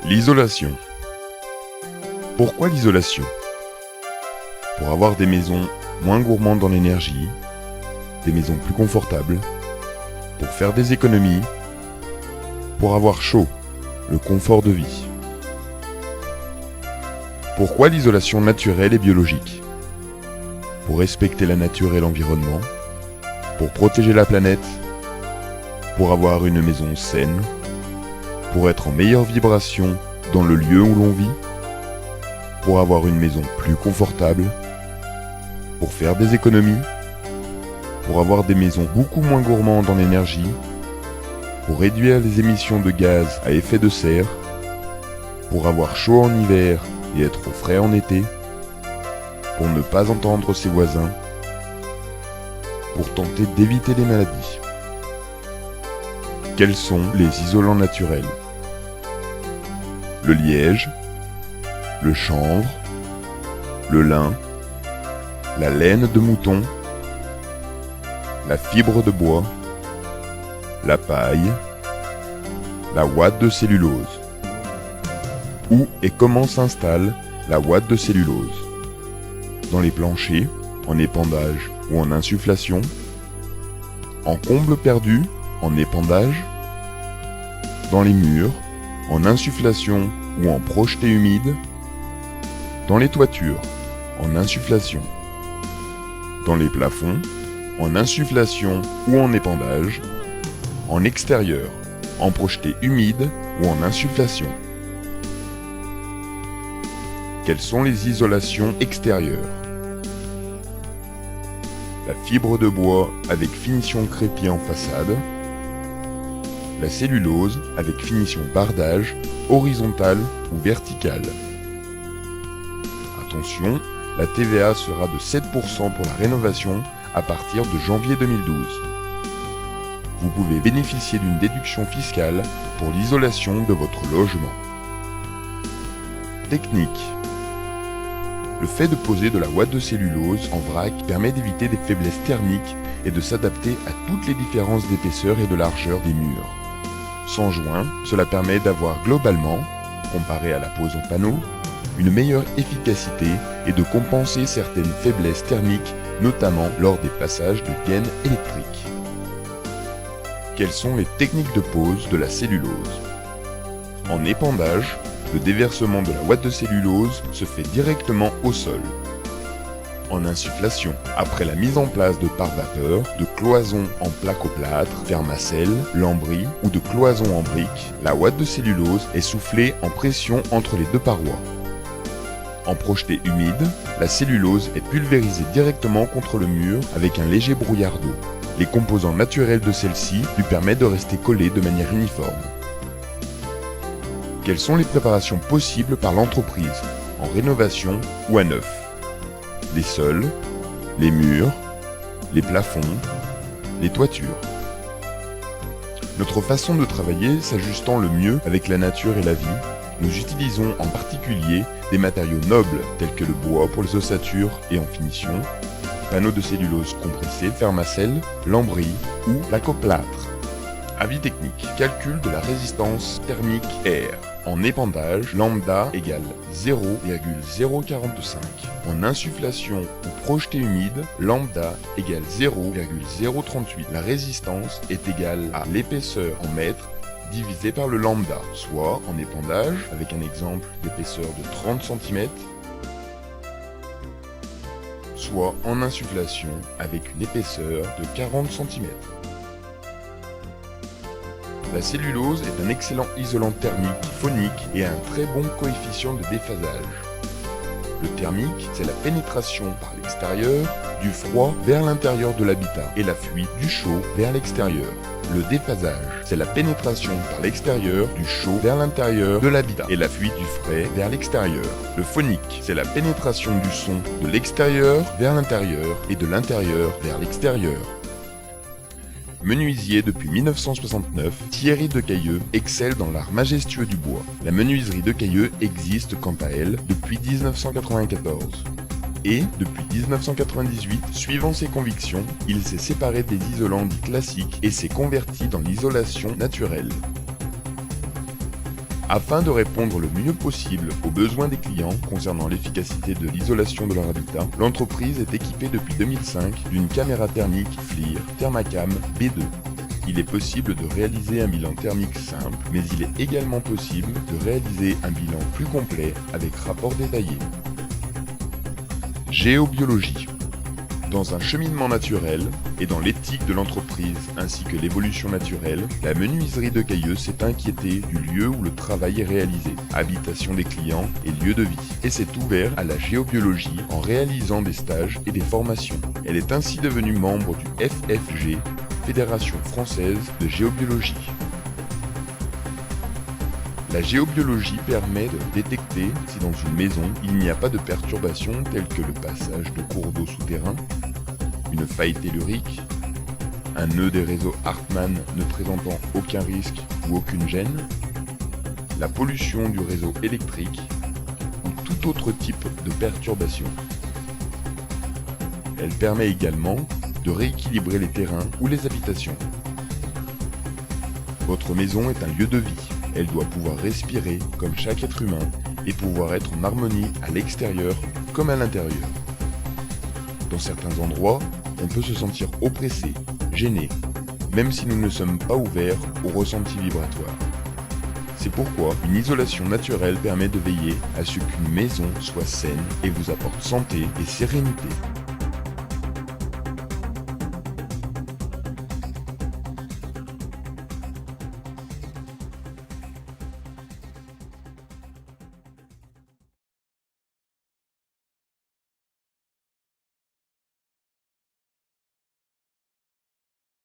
L'isolation. Pourquoi l'isolation? Pour avoir des maisons moins gourmandes en énergie, des maisons plus confortables, pour faire des économies, pour avoir chaud, le confort de vie. Pourquoi l'isolation naturelle et biologique? Pour respecter la nature et l'environnement, pour protéger la planète, pour avoir une maison saine, pour être en meilleure vibration dans le lieu où l'on vit, pour avoir une maison plus confortable, pour faire des économies, pour avoir des maisons beaucoup moins gourmandes en énergie, pour réduire les émissions de gaz à effet de serre, pour avoir chaud en hiver et être au frais en été, pour ne pas entendre ses voisins, pour tenter d'éviter les maladies. Quels sont les isolants naturels? Le liège, le chanvre, le lin, la laine de mouton, la fibre de bois, la paille, la ouate de cellulose. Où et comment s'installe la ouate de cellulose? Dans les planchers, en épandage ou en insufflation? En comble perdu, en épandage? Dans les murs, en insufflation ou en projeté humide? Dans les toitures, en insufflation? Dans les plafonds, en insufflation ou en épandage? En extérieur, en projeté humide ou en insufflation? Quelles sont les isolations extérieures? La fibre de bois avec finition crépi en façade, la cellulose avec finition bardage, horizontale ou verticale. Attention, la TVA sera de 7% pour la rénovation à partir de janvier 2012. Vous pouvez bénéficier d'une déduction fiscale pour l'isolation de votre logement. Technique. Le fait de poser de la ouate de cellulose en vrac permet d'éviter des faiblesses thermiques et de s'adapter à toutes les différences d'épaisseur et de largeur des murs. Sans joint, cela permet d'avoir globalement, comparé à la pose en panneau, une meilleure efficacité et de compenser certaines faiblesses thermiques, notamment lors des passages de gaines électriques. Quelles sont les techniques de pose de la cellulose? En épandage, le déversement de la ouate de cellulose se fait directement au sol. En insufflation, après la mise en place de pare-vapeur, de cloisons en plaque-au-plâtre, vermacelle, lambris ou de cloisons en briques, la ouate de cellulose est soufflée en pression entre les deux parois. En projeté humide, la cellulose est pulvérisée directement contre le mur avec un léger brouillard d'eau. Les composants naturels de celle-ci lui permettent de rester collés de manière uniforme. Quelles sont les préparations possibles par l'entreprise, en rénovation ou à neuf? Les sols, les murs, les plafonds, les toitures. Notre façon de travailler s'ajustant le mieux avec la nature et la vie, nous utilisons en particulier des matériaux nobles tels que le bois pour les ossatures et en finition, panneaux de cellulose compressés, fermacelle, lambris ou plaque-au-plâtre. Avis technique. Calcul de la résistance thermique R. En épandage, lambda égale 0,045. En insufflation ou projeté humide, lambda égale 0,038. La résistance est égale à l'épaisseur en mètres divisé par le lambda, soit en épandage, avec un exemple d'épaisseur de 30 cm, soit en insufflation avec une épaisseur de 40 cm. La cellulose est un excellent isolant thermique, phonique et a un très bon coefficient de déphasage. Le thermique, c'est la pénétration par l'extérieur du froid vers l'intérieur de l'habitat et la fuite du chaud vers l'extérieur. Le déphasage, c'est la pénétration par l'extérieur du chaud vers l'intérieur de l'habitat et la fuite du frais vers l'extérieur. Le phonique, c'est la pénétration du son de l'extérieur vers l'intérieur et de l'intérieur vers l'extérieur. Menuisier depuis 1969, Thierry Decailleux excelle dans l'art majestueux du bois. La menuiserie Decailleux existe quant à elle depuis 1994. Et, depuis 1998, suivant ses convictions, il s'est séparé des isolants dits classiques et s'est converti dans l'isolation naturelle. Afin de répondre le mieux possible aux besoins des clients concernant l'efficacité de l'isolation de leur habitat, l'entreprise est équipée depuis 2005 d'une caméra thermique FLIR Thermacam B2. Il est possible de réaliser un bilan thermique simple, mais il est également possible de réaliser un bilan plus complet avec rapport détaillé. Géobiologie. Dans un cheminement naturel et dans l'éthique de l'entreprise ainsi que l'évolution naturelle, la menuiserie de Cailleux s'est inquiétée du lieu où le travail est réalisé, habitation des clients et lieu de vie, et s'est ouvert à la géobiologie en réalisant des stages et des formations. Elle est ainsi devenue membre du FFG, Fédération française de géobiologie. La géobiologie permet de détecter si dans une maison il n'y a pas de perturbations telles que le passage de cours d'eau souterrains, une faille tellurique, un nœud des réseaux Hartmann ne présentant aucun risque ou aucune gêne, la pollution du réseau électrique ou tout autre type de perturbation. Elle permet également de rééquilibrer les terrains ou les habitations. Votre maison est un lieu de vie. Elle doit pouvoir respirer comme chaque être humain et pouvoir être en harmonie à l'extérieur comme à l'intérieur. Dans certains endroits, on peut se sentir oppressé, gêné, même si nous ne sommes pas ouverts aux ressentis vibratoires. C'est pourquoi une isolation naturelle permet de veiller à ce qu'une maison soit saine et vous apporte santé et sérénité.